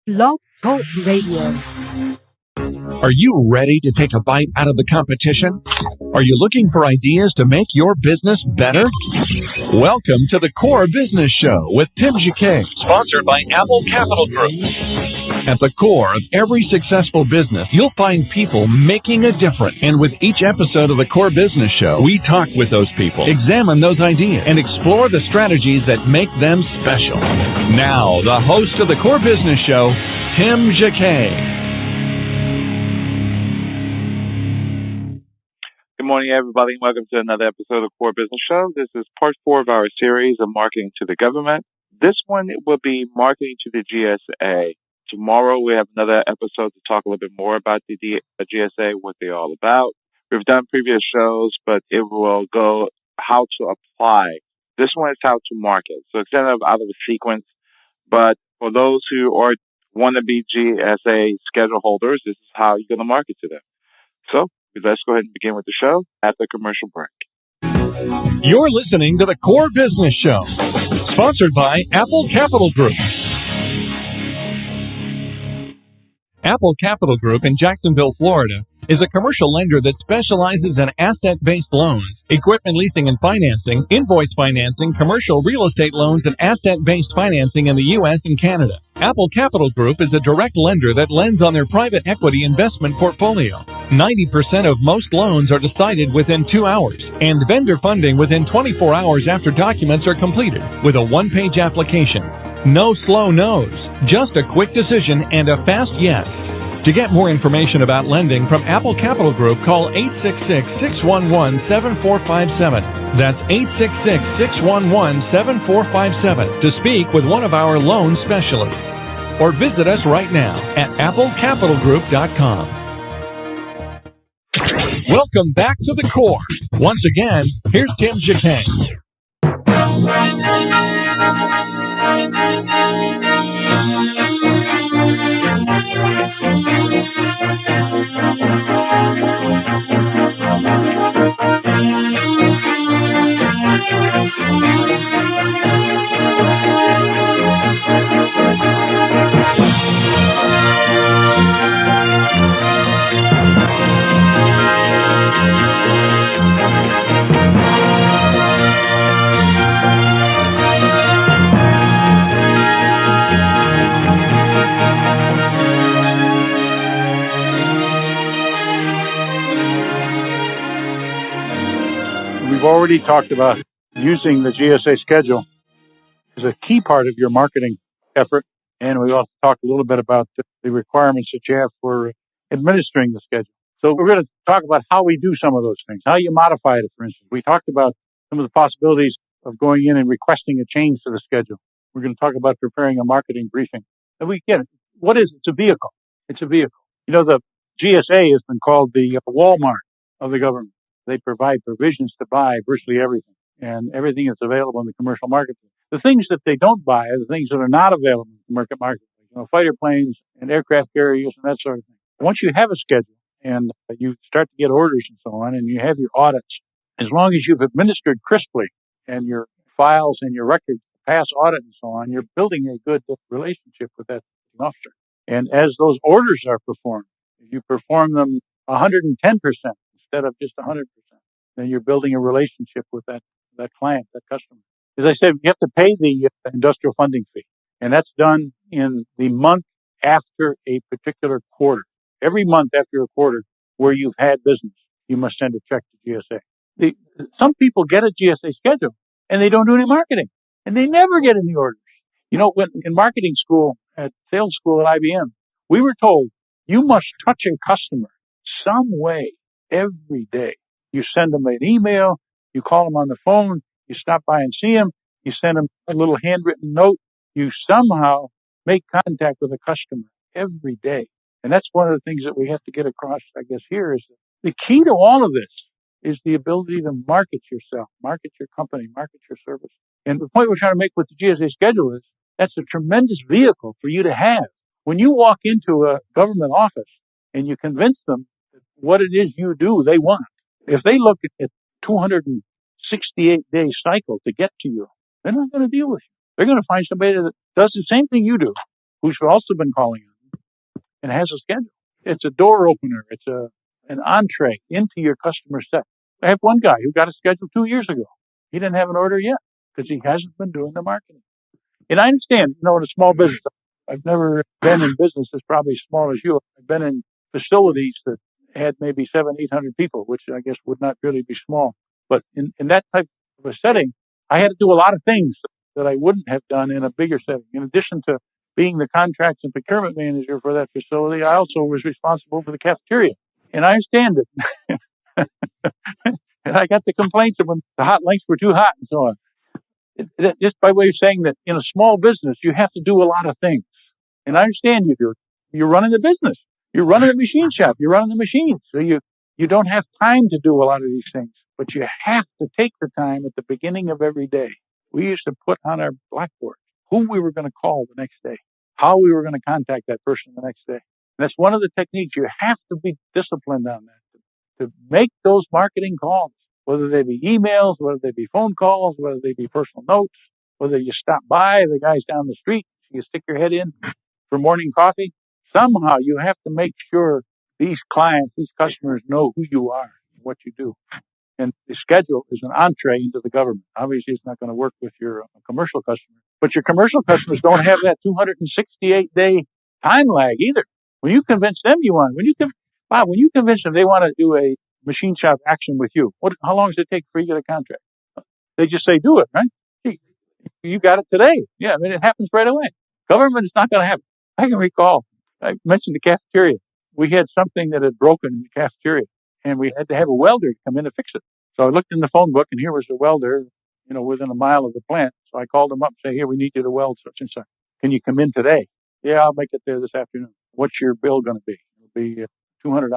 Blog Talk Radio. Are you ready to take a bite out of the competition? Are you looking for ideas to make your business better? Welcome to the Core Business Show with Tim Jacquet, sponsored by Apple Capital Group. At the core of every successful business, you'll find people making a difference. And with each episode of the Core Business Show, we talk with those people, examine those ideas, and explore the strategies that make them special. Now, the host of the Core Business Show, Tim Jacquet. Good morning, everybody, and welcome to another episode of Core Business Show. This is part 4 of our series of marketing to the government. This one will be marketing to the GSA. Tomorrow we have another episode to talk a little bit more about the GSA, what they're all about. We've done previous shows, but it will go how to apply. This one is how to market. So it's kind of out of the sequence, but for those who want to be GSA schedule holders, this is how you're going to market to them. So let's go ahead and begin with the show at the commercial break. You're listening to the Core Business Show, sponsored by Apple Capital Group. Apple Capital Group in Jacksonville, Florida, is a commercial lender that specializes in asset-based loans, equipment leasing and financing, invoice financing, commercial real estate loans, and asset-based financing in the U.S. and Canada. Apple Capital Group is a direct lender that lends on their private equity investment portfolio. 90% of most loans are decided within 2 hours, and vendor funding within 24 hours after documents are completed, with a one-page application. No slow no's, just a quick decision and a fast yes. To get more information about lending from Apple Capital Group, call 866-611-7457. That's 866-611-7457 to speak with one of our loan specialists. Or visit us right now at applecapitalgroup.com. Welcome back to the Core. Once again, here's Tim Jacquet. We've already talked about using the GSA schedule as a key part of your marketing effort, and we also talked a little bit about the requirements that you have for administering the schedule. So we're going to talk about how we do some of those things, how you modify it, for instance. We talked about some of the possibilities of going in and requesting a change to the schedule. We're going to talk about preparing a marketing briefing. And we get it. What is it? It's a vehicle. It's a vehicle. You know, the GSA has been called the Walmart of the government. They provide provisions to buy virtually everything, and everything is available in the commercial market. The things that they don't buy are the things that are not available in the commercial market, fighter planes and aircraft carriers and that sort of thing. Once you have a schedule and you start to get orders and so on, and you have your audits, as long as you've administered crisply and your files and your records pass audit and so on, you're building a good relationship with that officer. And as those orders are performed, if you perform them 110%, instead of just 100%, then you're building a relationship with that client, that customer. As I said, you have to pay the industrial funding fee, and that's done in the month after a particular quarter. Every month after a quarter where you've had business, you must send a check to GSA. Some people get a GSA schedule, and they don't do any marketing, and they never get any orders. You know, when in marketing school, at sales school at IBM, we were told you must touch a customer some way every day. You send them an email, you call them on the phone, you stop by and see them, you send them a little handwritten note, you somehow make contact with a customer every day. And that's one of the things that we have to get across, I guess, here is the key to all of this is the ability to market yourself, market your company, market your service. And the point we're trying to make with the GSA schedule is that's a tremendous vehicle for you to have. When you walk into a government office and you convince them what it is you do, they want. If they look at 268-day cycle to get to you, they're not going to deal with you. They're going to find somebody that does the same thing you do, who's also been calling on and has a schedule. It's a door opener. It's an entree into your customer set. I have one guy who got a schedule 2 years ago. He didn't have an order yet because he hasn't been doing the marketing. And I understand, in a small business, I've never been in business that's probably as small as you. I've been in facilities that had maybe 700-800 people, which I guess would not really be small. But in that type of a setting, I had to do a lot of things that I wouldn't have done in a bigger setting. In addition to being the contracts and procurement manager for that facility, I also was responsible for the cafeteria. And I understand it. And I got the complaints of when the hot links were too hot and so on. Just by way of saying that in a small business, you have to do a lot of things. And I understand you do. You're running the business. You're running a machine shop. You're running the machines. So you don't have time to do a lot of these things. But you have to take the time at the beginning of every day. We used to put on our blackboard who we were going to call the next day, how we were going to contact that person the next day. And that's one of the techniques. You have to be disciplined on that, to make those marketing calls, whether they be emails, whether they be phone calls, whether they be personal notes, whether you stop by the guys down the street, you stick your head in for morning coffee. Somehow you have to make sure these clients, these customers know who you are, what you do. And the schedule is an entree into the government. Obviously, it's not going to work with your commercial customers. But your commercial customers don't have that 268-day time lag either. When you convince them when you convince them they want to do a machine shop action with you, how long does it take for you to get a contract? They just say, do it, right? Gee, you got it today. Yeah, it happens right away. Government is not going to happen. I can recall, I mentioned the cafeteria. We had something that had broken in the cafeteria, and we had to have a welder to come in to fix it. So I looked in the phone book, and here was the welder, within a mile of the plant. So I called him up and said, here, we need you to weld such and such. Can you come in today? Yeah, I'll make it there this afternoon. What's your bill going to be? It'll be $200.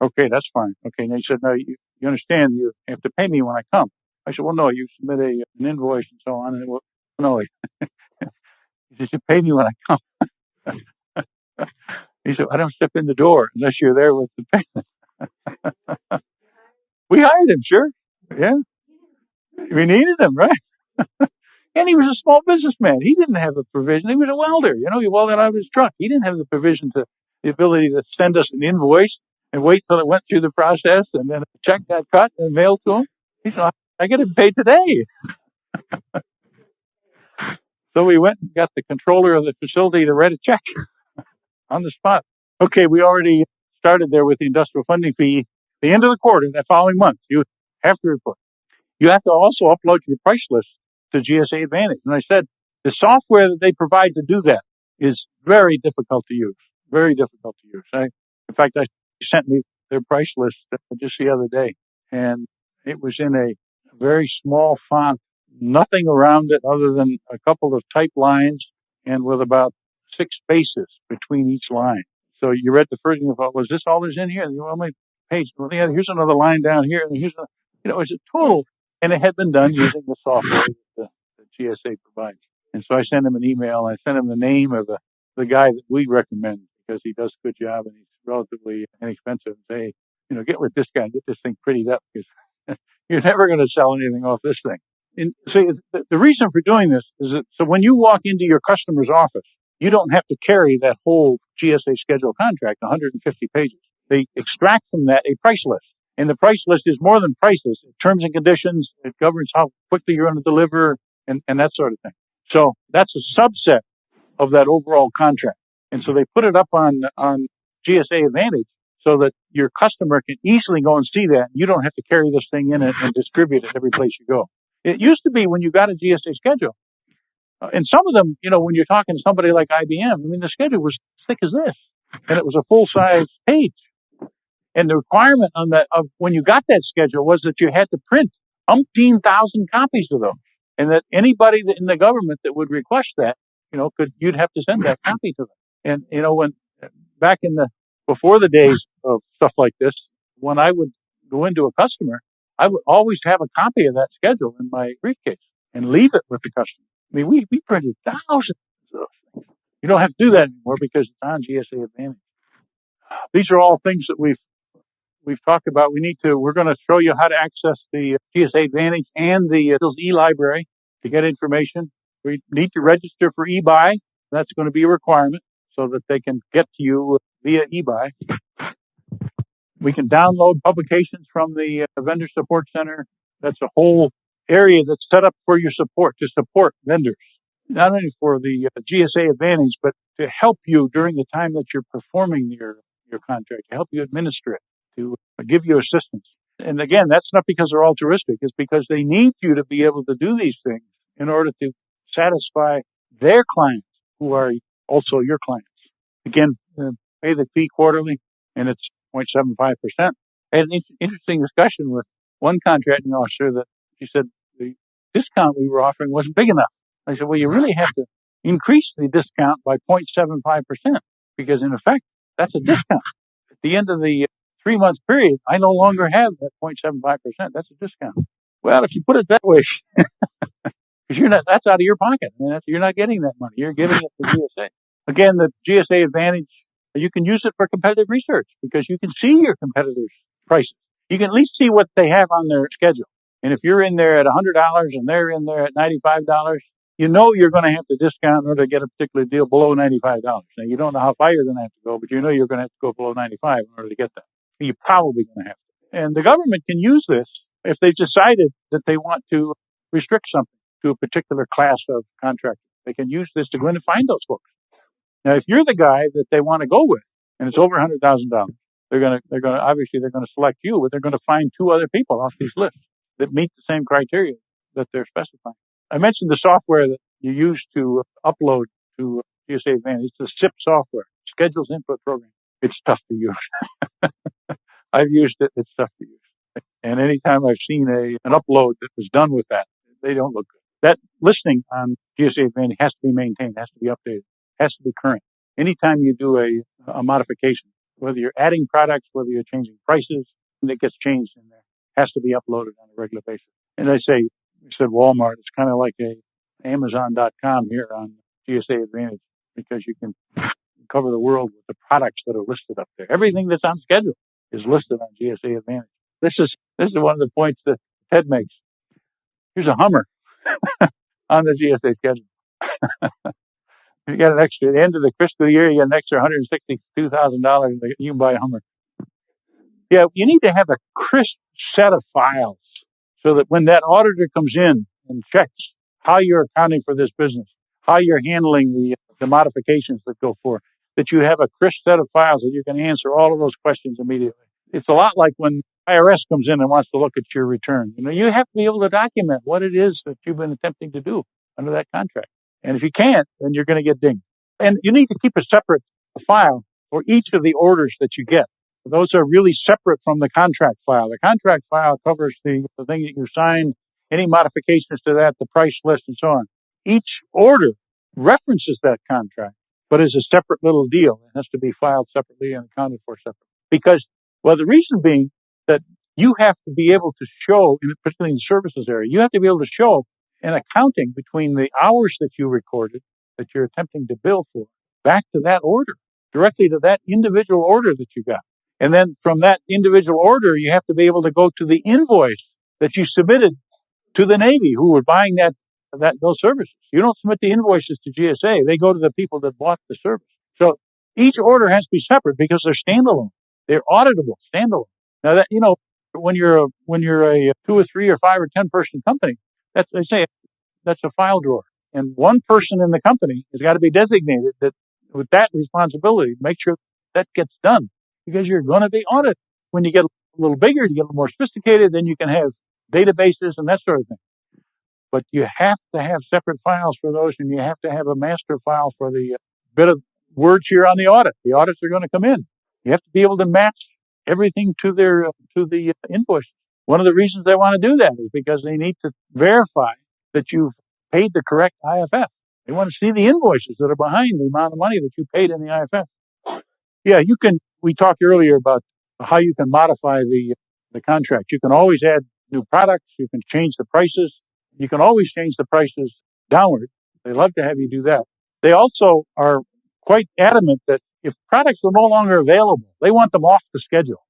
Okay, that's fine. Okay, and he said, no, you understand, you have to pay me when I come. I said, well, no, you submit an invoice and so on. And no, he said, you pay me when I come. He said, I don't step in the door unless you're there with the payment. We hired him, sure. Yeah. We needed him, right? And he was a small businessman. He didn't have the provision. He was a welder. He welded out of his truck. He didn't have the provision the ability to send us an invoice and wait till it went through the process and then a check got cut and mailed to him. He said, I get it paid today. So we went and got the controller of the facility to write a check on the spot. Okay, we already started there with the industrial funding fee. The end of the quarter, that following month, you have to report. You have to also upload your price list to GSA Advantage. And I said, the software that they provide to do that is very difficult to use. Very difficult to use. In fact, they sent me their price list just the other day. And it was in a very small font, nothing around it other than a couple of type lines and with about 6 spaces between each line. So you read the first and you thought, was this all that's in here? And you only page, well, yeah, here's another line down here. And here's it's a total. And it had been done using the software that the GSA provides. And so I sent him an email. I sent him the name of the guy that we recommend because he does a good job and he's relatively inexpensive. Say, get with this guy and get this thing prettied up because you're never going to sell anything off this thing. And so the reason for doing this is that so when you walk into your customer's office, you don't have to carry that whole GSA schedule contract, 150 pages. They extract from that a price list. And the price list is more than prices, terms and conditions. It governs how quickly you're going to deliver and that sort of thing. So that's a subset of that overall contract. And so they put it up on GSA Advantage so that your customer can easily go and see that. You don't have to carry this thing in and distribute it every place you go. It used to be when you got a GSA schedule. And some of them, when you're talking to somebody like IBM, the schedule was thick as this. And it was a full-size page. And the requirement on that of when you got that schedule was that you had to print umpteen thousand copies of those. And that anybody in the government that would request that, you'd have to send that copy to them. And, when back before the days of stuff like this, when I would go into a customer, I would always have a copy of that schedule in my briefcase and leave it with the customer. We printed thousands of those things. You don't have to do that anymore because it's on GSA Advantage. These are all things that we've talked about. We're going to show you how to access the GSA Advantage and the e-library to get information. We need to register for e-buy. That's going to be a requirement. so that they can get to you via eBuy. We can download publications from the Vendor Support Center. That's a whole area that's set up for your support, to support vendors, not only for the GSA Advantage, but to help you during the time that you're performing your contract, to help you administer it, to give you assistance. And again, that's not because they're altruistic. It's because they need you to be able to do these things in order to satisfy their clients, who are also your clients. Again, pay the fee quarterly, and it's 0.75%. I had an interesting discussion with one contracting officer that she said the discount we were offering wasn't big enough. I said, well, you really have to increase the discount by 0.75%, because in effect, that's a discount. At the end of the 3-month period, I no longer have that 0.75%. That's a discount. Well, if you put it that way, because that's out of your pocket. I mean, you're not getting that money. You're giving it to GSA. Again, the GSA Advantage, you can use it for competitive research because you can see your competitors' prices. You can at least see what they have on their schedule. And if you're in there at $100 and they're in there at $95, you know you're going to have to discount in order to get a particular deal below $95. Now, you don't know how far you're going to have to go, but you know you're going to have to go below 95 in order to get that. You're probably going to have to. And the government can use this if they've decided that they want to restrict something to a particular class of contractors. They can use this to go in and find those folks. Now, if you're the guy that they want to go with, and it's over $100,000, they're going to select you, but they're going to find 2 other people off these lists that meet the same criteria that they're specifying. I mentioned the software that you use to upload to GSA Advantage. It's the SIP software, Schedules Input Program. It's tough to use. I've used it. It's tough to use. And anytime I've seen an upload that was done with that, they don't look good. That listing on GSA Advantage has to be maintained, has to be updated, has to be current. Anytime you do a modification, whether you're adding products, whether you're changing prices, that gets changed in there, has to be uploaded on a regular basis. And I said Walmart, it's kind of like a Amazon.com here on GSA Advantage, because you can cover the world with the products that are listed up there. Everything that's on schedule is listed on GSA Advantage. This is one of the points that Ted makes. Here's a Hummer on the GSA schedule. You got an extra, at the end of the fiscal year, you got an extra $162,000. You can buy a Hummer. Yeah, you need to have a crisp set of files so that when that auditor comes in and checks how you're accounting for this business, how you're handling the modifications that go forth, that you have a crisp set of files that you can answer all of those questions immediately. It's a lot like when IRS comes in and wants to look at your return. You have to be able to document what it is that you've been attempting to do under that contract. And if you can't, then you're going to get dinged. And you need to keep a separate file for each of the orders that you get. Those are really separate from the contract file. The contract file covers the thing that you signed, any modifications to that, the price list, and so on. Each order references that contract, but is a separate little deal. It has to be filed separately and accounted for separately. Because, the reason being that you have to be able to show, particularly in the services area, you have to be able to show an accounting between the hours that you recorded, that you're attempting to bill for, back to that order, directly to that individual order that you got. And then from that individual order, you have to be able to go to the invoice that you submitted to the Navy who were buying those services. You don't submit the invoices to GSA. They go to the people that bought the service. So each order has to be separate because they're standalone. They're auditable, standalone. Now that, when you're a 2 or 3 or 5 or 10 person company, that's a file drawer. And one person in the company has got to be designated that with that responsibility, make sure that gets done, because you're going to be audited. When you get a little bigger, you get a little more sophisticated, then you can have databases and that sort of thing. But you have to have separate files for those, and you have to have a master file for the bit of words here on the audit. The audits are going to come in. You have to be able to match everything to the invoice. One of the reasons they want to do that is because they need to verify that you've paid the correct IFF. They want to see the invoices that are behind the amount of money that you paid in the IFF. Yeah, we talked earlier about how you can modify the contract. You can always add new products. You can change the prices. You can always change the prices downward. They love to have you do that. They also are quite adamant that if products are no longer available, they want them off the schedule.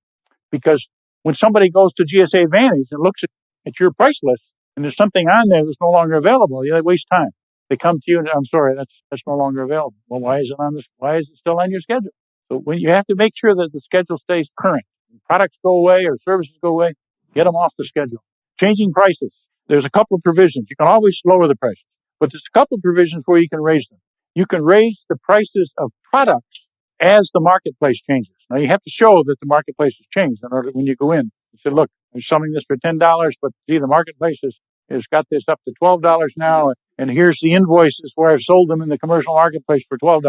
Because when somebody goes to GSA Advantage and looks at your price list and there's something on there that's no longer available, they waste time. They come to you and I'm sorry, that's no longer available. Well, why is it still on your schedule? So when you have to make sure that the schedule stays current. When products go away or services go away, get them off the schedule. Changing prices. There's a couple of provisions. You can always lower the prices, but there's a couple of provisions where you can raise them. You can raise the prices of products as the marketplace changes. Now you have to show that the marketplace has changed in order when you go in. You say, look, I'm selling this for $10, but see, the marketplace has got this up to $12 now, and here's the invoices where I've sold them in the commercial marketplace for $12.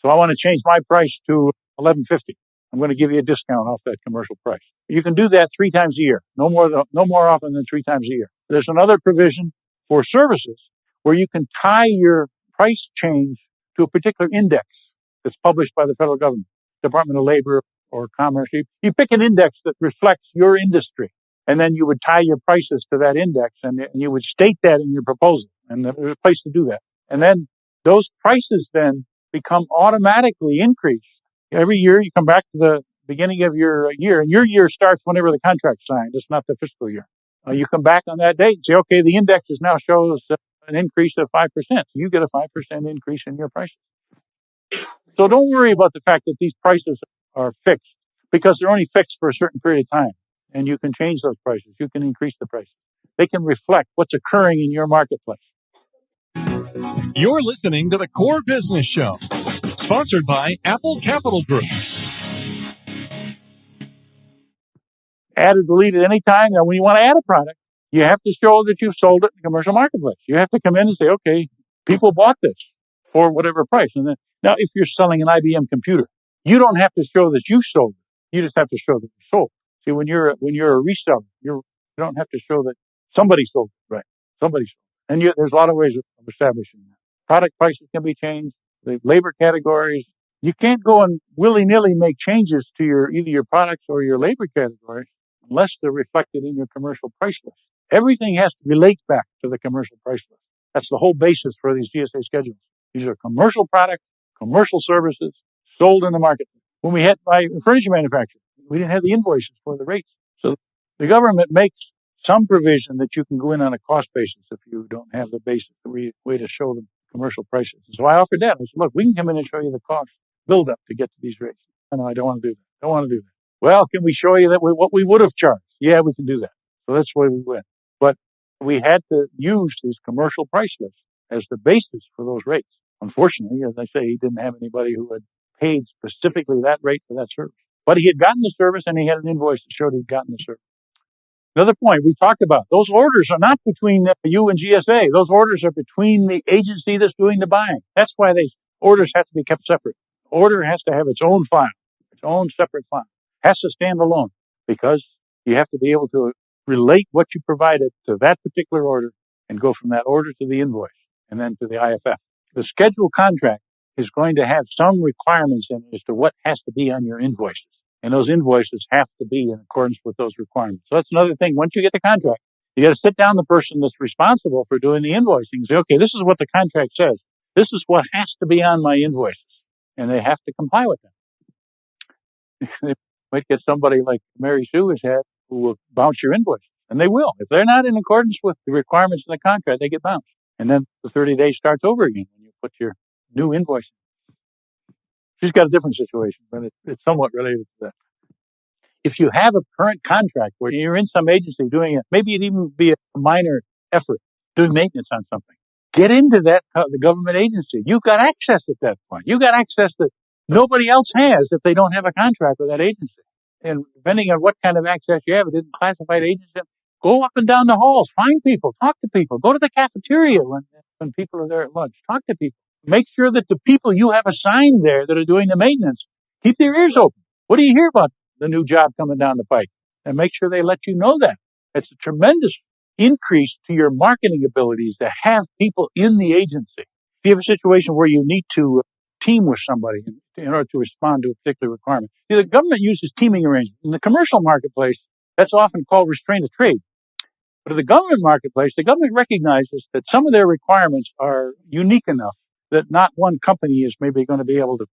So I want to change my price to $11.50. I'm going to give you a discount off that commercial price. You can do that 3 times a year, no more often than 3 times a year. There's another provision for services where you can tie your price change to a particular index that's published by the federal government, Department of Labor or Commerce. You pick an index that reflects your industry, and then you would tie your prices to that index, and you would state that in your proposal, and there's a place to do that. And then those prices then become automatically increased. Every year you come back to the beginning of your year, and your year starts whenever the contract's signed. It's not the fiscal year. You come back on that date and say, okay, the index now shows an increase of 5%. So you get a 5% increase in your prices. So don't worry about the fact that these prices are fixed, because they're only fixed for a certain period of time. And you can change those prices. You can increase the prices. They can reflect what's occurring in your marketplace. You're listening to the Core Business Show, sponsored by Apple Capital Group. Add or delete at any time. Now, when you want to add a product, you have to show that you've sold it in the commercial marketplace. You have to come in and say, okay, people bought this for whatever price. And then, now, if you're selling an IBM computer, you don't have to show that you sold it. You just have to show that you sold. See, when you're a reseller, you don't have to show that somebody sold it, right? Somebody sold it. And there's a lot of ways of establishing that. Product prices can be changed. The labor categories. You can't go and willy-nilly make changes to either your products or your labor categories unless they're reflected in your commercial price list. Everything has to relate back to the commercial price list. That's the whole basis for these GSA schedules. These are commercial products, commercial services sold in the market. When we had by furniture manufacturers, we didn't have the invoices for the rates. So the government makes some provision that you can go in on a cost basis if you don't have the basis, the way to show the commercial prices. So I offered that. I said, look, we can come in and show you the cost build up to get to these rates. No, I don't want to do that. Don't want to do that. Well, can we show you that what we would have charged? Yeah, we can do that. So that's why we went. But we had to use these commercial price lists as the basis for those rates. Unfortunately, as I say, he didn't have anybody who had paid specifically that rate for that service. But he had gotten the service and he had an invoice that showed he'd gotten the service. Another point we talked about, those orders are not between you and GSA. Those orders are between the agency that's doing the buying. That's why orders have to be kept separate. Order has to have its own file, its own separate file. Has to stand alone because you have to be able to relate what you provided to that particular order and go from that order to the invoice and then to the IFF. The schedule contract is going to have some requirements in it as to what has to be on your invoices. And those invoices have to be in accordance with those requirements. So that's another thing. Once you get the contract, you got to sit down the person that's responsible for doing the invoicing and say, okay, this is what the contract says. This is what has to be on my invoices. And they have to comply with them. They might get somebody like Mary Sue has had who will bounce your invoices. And they will. If they're not in accordance with the requirements of the contract, they get bounced. And then the 30 days starts over again when you put your new invoice. She's got a different situation, but it's somewhat related to that. If you have a current contract where you're in some agency doing it, maybe it'd even be a minor effort doing maintenance on something. Get into the government agency. You've got access at that point. You've got access that nobody else has if they don't have a contract with that agency. And depending on what kind of access you have, it isn't classified agency. Go up and down the halls, find people, talk to people, go to the cafeteria when people are there at lunch, talk to people. Make sure that the people you have assigned there that are doing the maintenance, keep their ears open. What do you hear about the new job coming down the pike? And make sure they let you know that. It's a tremendous increase to your marketing abilities to have people in the agency. If you have a situation where you need to team with somebody in order to respond to a particular requirement. See, the government uses teaming arrangements. In the commercial marketplace, that's often called restraint of trade. But in the government marketplace, the government recognizes that some of their requirements are unique enough that not one company is maybe going to be able to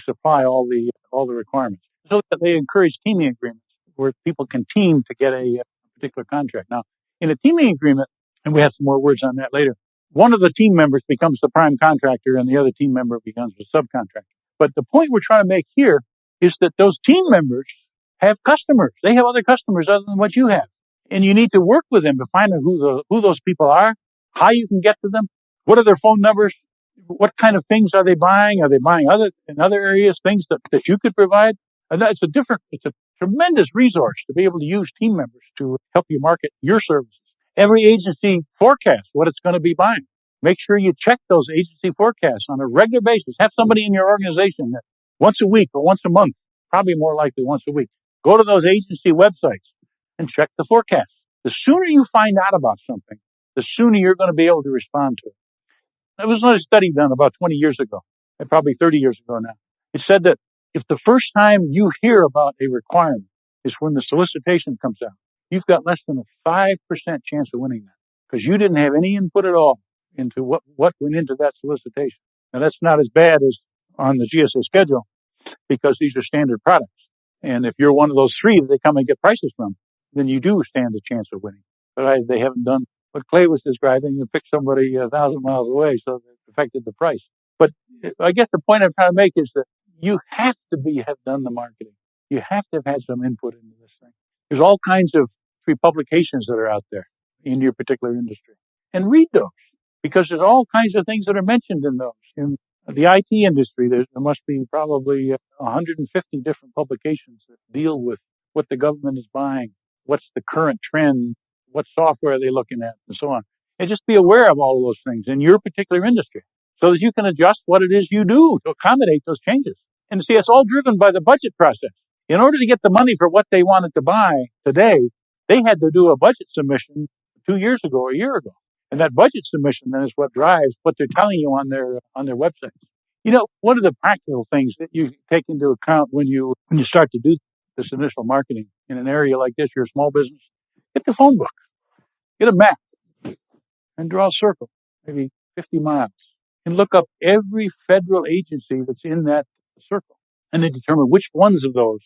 supply all the requirements. So that they encourage teaming agreements where people can team to get a particular contract. Now, in a teaming agreement, and we have some more words on that later, one of the team members becomes the prime contractor and the other team member becomes the subcontractor. But the point we're trying to make here is that those team members have customers. They have other customers other than what you have. And you need to work with them to find out who those people are, how you can get to them, what are their phone numbers, what kind of things are they buying? Are they buying in other areas, things that you could provide? And it's a tremendous resource to be able to use team members to help you market your services. Every agency forecasts what it's going to be buying. Make sure you check those agency forecasts on a regular basis. Have somebody in your organization that once a week or once a month, probably more likely once a week, go to those agency websites and check the forecast. The sooner you find out about something, the sooner you're going to be able to respond to it. There was another study done about 20 years ago, probably 30 years ago now. It said that if the first time you hear about a requirement is when the solicitation comes out, you've got less than a 5% chance of winning that because you didn't have any input at all into what went into that solicitation. Now, that's not as bad as on the GSA schedule because these are standard products. And if you're one of those three that they come and get prices from, then you do stand a chance of winning. But they haven't done what Clay was describing. You pick somebody 1,000 miles away, so it affected the price. But I guess the point I'm trying to make is that you have to have done the marketing. You have to have had some input into this thing. There's all kinds of free publications that are out there in your particular industry. And read those because there's all kinds of things that are mentioned in those. In the IT industry, there must be probably 150 different publications that deal with what the government is buying, what's the current trend, what software are they looking at, and so on. And just be aware of all of those things in your particular industry so that you can adjust what it is you do to accommodate those changes. And see, it's all driven by the budget process. In order to get the money for what they wanted to buy today, they had to do a budget submission 2 years ago or a year ago. And that budget submission then is what drives what they're telling you on their websites. You know, what are the practical things that you take into account when you start to do this initial marketing in an area like this? You're a small business. Get the phone book, get a map, and draw a circle, maybe 50 miles, and look up every federal agency that's in that circle, and then determine which ones of those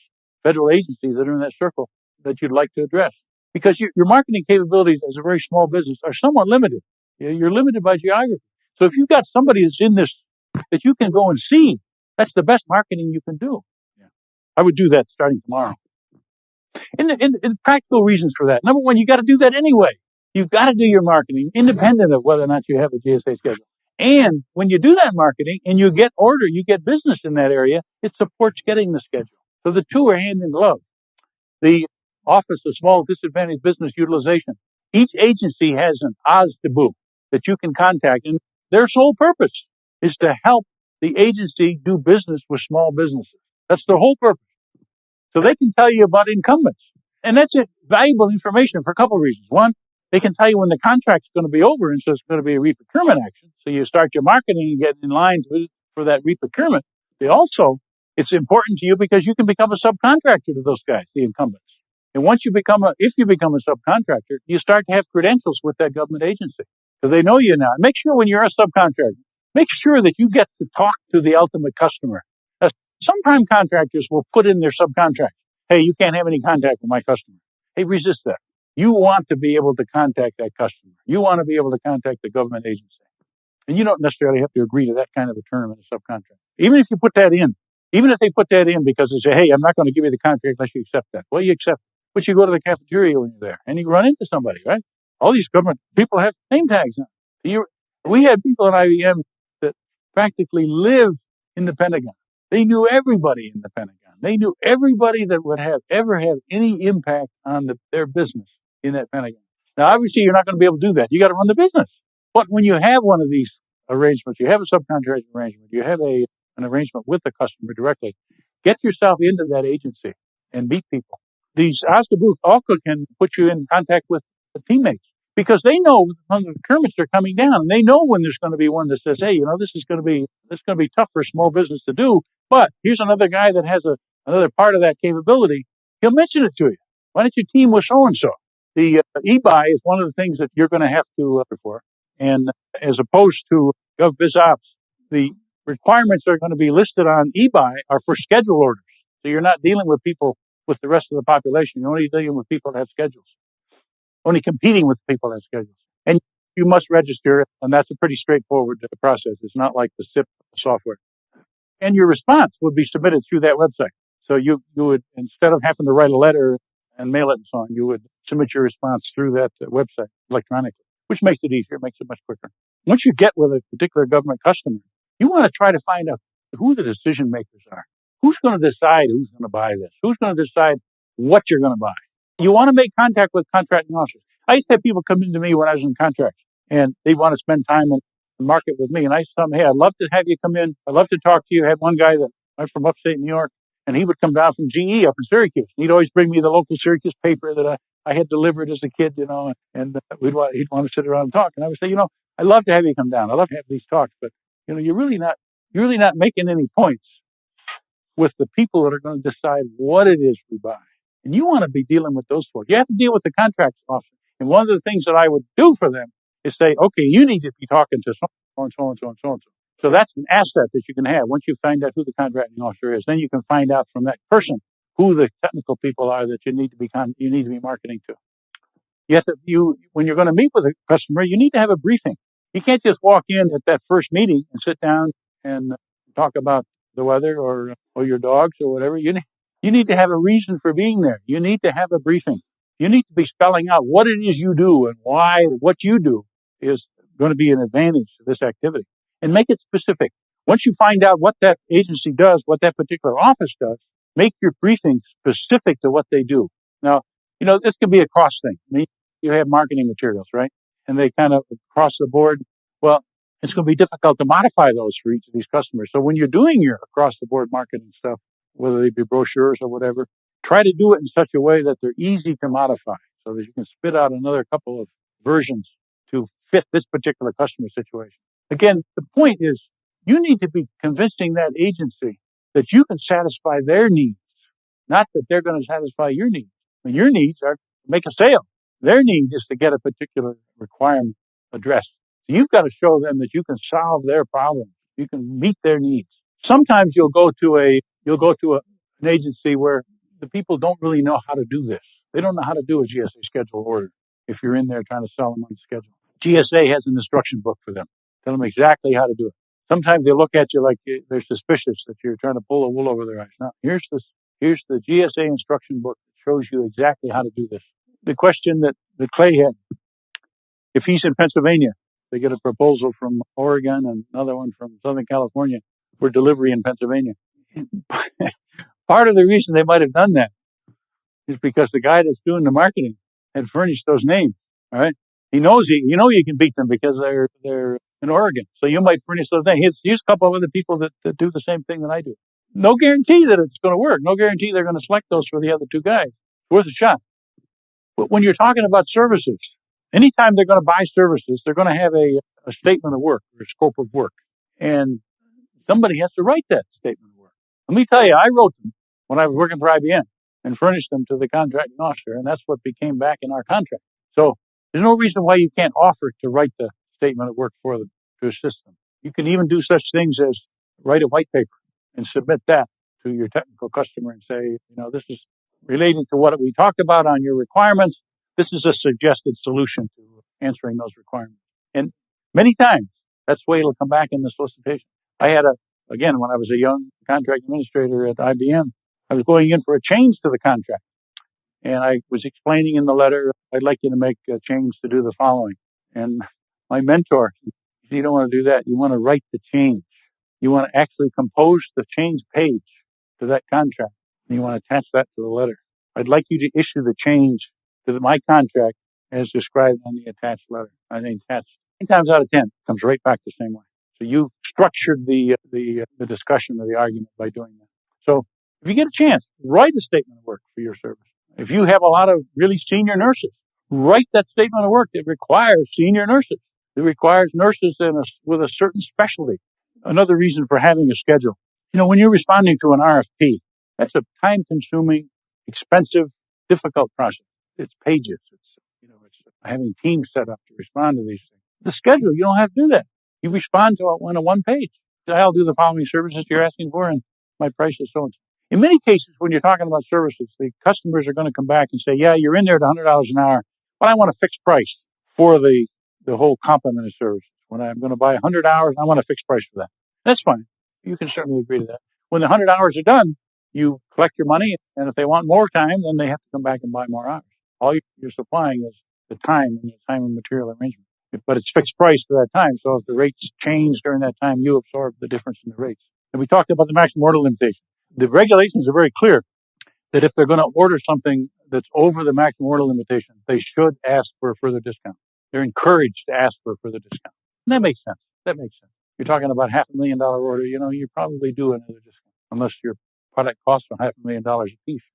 federal agencies that are in that circle that you'd like to address. Because your marketing capabilities as a very small business are somewhat limited. You're limited by geography. So if you've got somebody that's in this that you can go and see, that's the best marketing you can do. Yeah. I would do that starting tomorrow. And practical reasons for that. Number one, you got to do that anyway. You've got to do your marketing independent of whether or not you have a GSA schedule. And when you do that marketing and you get business in that area, it supports getting the schedule. So the two are hand in glove. The Office of Small Disadvantaged Business Utilization. Each agency has an OSDBU that you can contact, and their sole purpose is to help the agency do business with small businesses. That's their whole purpose. So they can tell you about incumbents. And that's valuable information for a couple of reasons. One, they can tell you when the contract's going to be over, and so it's going to be a reprocurement action. So you start your marketing and get in line for that reprocurement. It's important to you because you can become a subcontractor to those guys, the incumbents. And if you become a subcontractor, you start to have credentials with that government agency. So they know you now. Make sure when you're a subcontractor, make sure that you get to talk to the ultimate customer. Some prime contractors will put in their subcontract, hey, you can't have any contact with my customer. Hey, resist that. You want to be able to contact that customer. You want to be able to contact the government agency. And you don't necessarily have to agree to that kind of a term in a subcontract. Even if they put that in because they say, hey, I'm not going to give you the contract unless you accept that. Well, you accept it. But you go to the cafeteria when you're there and you run into somebody, right? All these government people have name tags on. We had people at IBM that practically lived in the Pentagon. They knew everybody in the Pentagon. They knew everybody that would ever have any impact on their business in that Pentagon. Now, obviously, you're not going to be able to do that. You got to run the business. But when you have one of these arrangements, you have a subcontracting arrangement, you have an arrangement with the customer directly, get yourself into that agency and meet people. These OSDBU also can put you in contact with the teammates because they know when the procurements are coming down. They know when there's going to be one that says, hey, this is going to be tough for a small business to do, but here's another guy that has another part of that capability. He'll mention it to you. Why don't you team with so-and-so? The e-buy is one of the things that you're going to have to look for. And as opposed to GovBizOps, the requirements that are going to be listed on e-buy are for schedule orders. So you're not dealing with people with the rest of the population. You're only dealing with people that have schedules. Only competing with people that have schedules. And you must register it, and that's a pretty straightforward process. It's not like the SIP software. And your response would be submitted through that website. So you would, instead of having to write a letter and mail it and so on, you would submit your response through that website electronically, which makes it easier, makes it much quicker. Once you get with a particular government customer, you want to try to find out who the decision makers are. Who's going to decide who's going to buy this? Who's going to decide what you're going to buy? You want to make contact with contracting officers. I used to have people come into me when I was in contracts, and they want to spend time in the market with me. And I used to tell them, hey, I'd love to have you come in. I'd love to talk to you. I had one guy that went from upstate New York, and he would come down from GE up in Syracuse. He'd always bring me the local Syracuse paper that I had delivered as a kid, and he'd want to sit around and talk. And I would say, I'd love to have you come down. I'd love to have these talks, but you're really not making any points with the people that are going to decide what it is we buy. And you want to be dealing with those folks. You have to deal with the contracts officer. And one of the things that I would do for them is say, okay, you need to be talking to so and so and so and so and so. So that's an asset that you can have. Once you find out who the contracting officer is, then you can find out from that person who the technical people are that you need to be marketing to. When you're going to meet with a customer, you need to have a briefing. You can't just walk in at that first meeting and sit down and talk about the weather or your dogs or whatever. You need to have a reason for being there. You need to have a briefing. You need to be spelling out what it is you do and why what you do is going to be an advantage to this activity. And make it specific. Once you find out what that agency does, what that particular office does, make your briefing specific to what they do. Now, this could be a cost thing. I mean, you have marketing materials, right? And they kind of across the board. Well, it's going to be difficult to modify those for each of these customers. So when you're doing your across the board marketing stuff, whether they be brochures or whatever, try to do it in such a way that they're easy to modify so that you can spit out another couple of versions to fit this particular customer situation. Again, the point is you need to be convincing that agency that you can satisfy their needs, not that they're going to satisfy your needs. And your needs are to make a sale. Their need is to get a particular requirement addressed. So you've got to show them that you can solve their problems. You can meet their needs. Sometimes you'll go to an agency where the people don't really know how to do this. They don't know how to do a GSA schedule order if you're in there trying to sell them on the schedule. GSA has an instruction book for them. Tell them exactly how to do it. Sometimes they look at you like they're suspicious that you're trying to pull the wool over their eyes. Now, here's the GSA instruction book that shows you exactly how to do this. The question that Clay had, if he's in Pennsylvania, they get a proposal from Oregon and another one from Southern California for delivery in Pennsylvania. Part of the reason they might have done that is because the guy that's doing the marketing had furnished those names. All right, he knows you can beat them because they're in Oregon. So you might furnish those names. Here's a couple of other people that do the same thing that I do. No guarantee that it's going to work. No guarantee they're going to select those for the other two guys. Worth a shot. But when you're talking about services, anytime they're going to buy services, they're going to have a statement of work or a scope of work. And somebody has to write that statement of work. Let me tell you, I wrote them when I was working for IBM and furnished them to the contracting officer, and that's what became back in our contract. So there's no reason why you can't offer to write the statement of work for them to assist them. You can even do such things as write a white paper and submit that to your technical customer and say, this is relating to what we talked about on your requirements. This is a suggested solution to answering those requirements. And many times, that's the way it'll come back in the solicitation. I had when I was a young contract administrator at IBM, I was going in for a change to the contract. And I was explaining in the letter, I'd like you to make a change to do the following. And my mentor said, you don't want to do that. You want to write the change. You want to actually compose the change page to that contract. And you want to attach that to the letter. I'd like you to issue the change to my contract as described on the attached letter. I think attached 9 times out of 10 comes right back the same way. So you structured the discussion or the argument by doing that. So if you get a chance, write a statement of work for your service. If you have a lot of really senior nurses, write that statement of work that requires senior nurses. It requires nurses with a certain specialty. Another reason for having a schedule. When you're responding to an RFP, that's a time-consuming, expensive, difficult process. It's pages. It's having teams set up to respond to these things. The schedule, you don't have to do that. You respond to it on a one page. I'll do the following services you're asking for, and my price is so and so. In many cases, when you're talking about services, the customers are going to come back and say, yeah, you're in there at $100 an hour, but I want a fixed price for the the whole complement of services. When I'm going to buy 100 hours, I want a fixed price for that. That's fine. You can certainly agree to that. When the 100 hours are done, you collect your money, and if they want more time, then they have to come back and buy more hours. All you're supplying is the time and the time and material arrangement. But it's fixed price for that time, so if the rates change during that time, you absorb the difference in the rates. And we talked about the maximum order limitation. The regulations are very clear that if they're going to order something that's over the maximum order limitation, they should ask for a further discount. They're encouraged to ask for a further discount. And that makes sense. That makes sense. You're talking about $500,000 order, you probably do another discount, unless your product costs $500,000 a piece.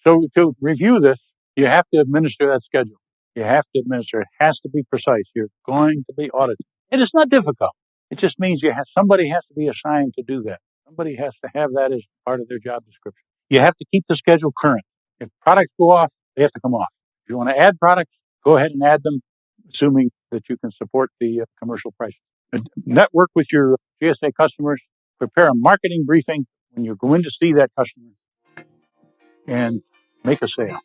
So to review this, you have to administer that schedule. You have to administer. It has to be precise. You're going to be audited. And it's not difficult. It just means somebody has to be assigned to do that. Somebody has to have that as part of their job description. You have to keep the schedule current. If products go off, they have to come off. If you want to add products, go ahead and add them, assuming that you can support the commercial prices. Network with your GSA customers. Prepare a marketing briefing when you go in to see that customer, and make a sale.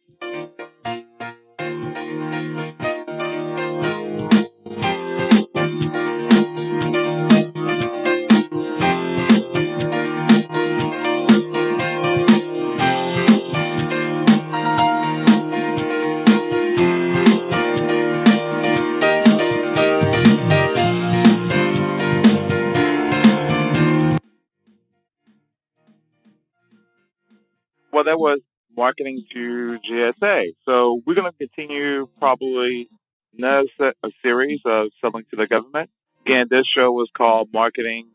Well, that was marketing to GSA. So we're going to continue probably another a series of selling to the government. Again, this show was called Marketing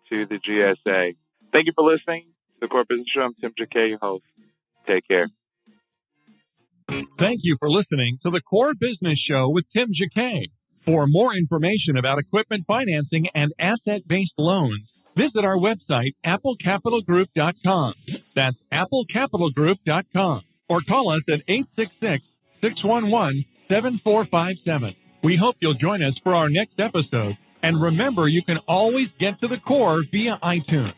to the GSA. Thank you for listening to the Core Business Show. I'm Tim JK, your host. Take care. Thank you for listening to the Core Business Show with Tim JK. For more information about equipment financing and asset-based loans, visit our website, applecapitalgroup.com. That's applecapitalgroup.com. Or call us at 866-611-7457. We hope you'll join us for our next episode. And remember, you can always get to the core via iTunes.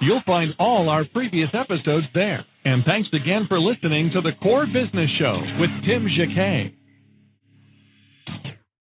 You'll find all our previous episodes there. And thanks again for listening to the Core Business Show with Tim JK.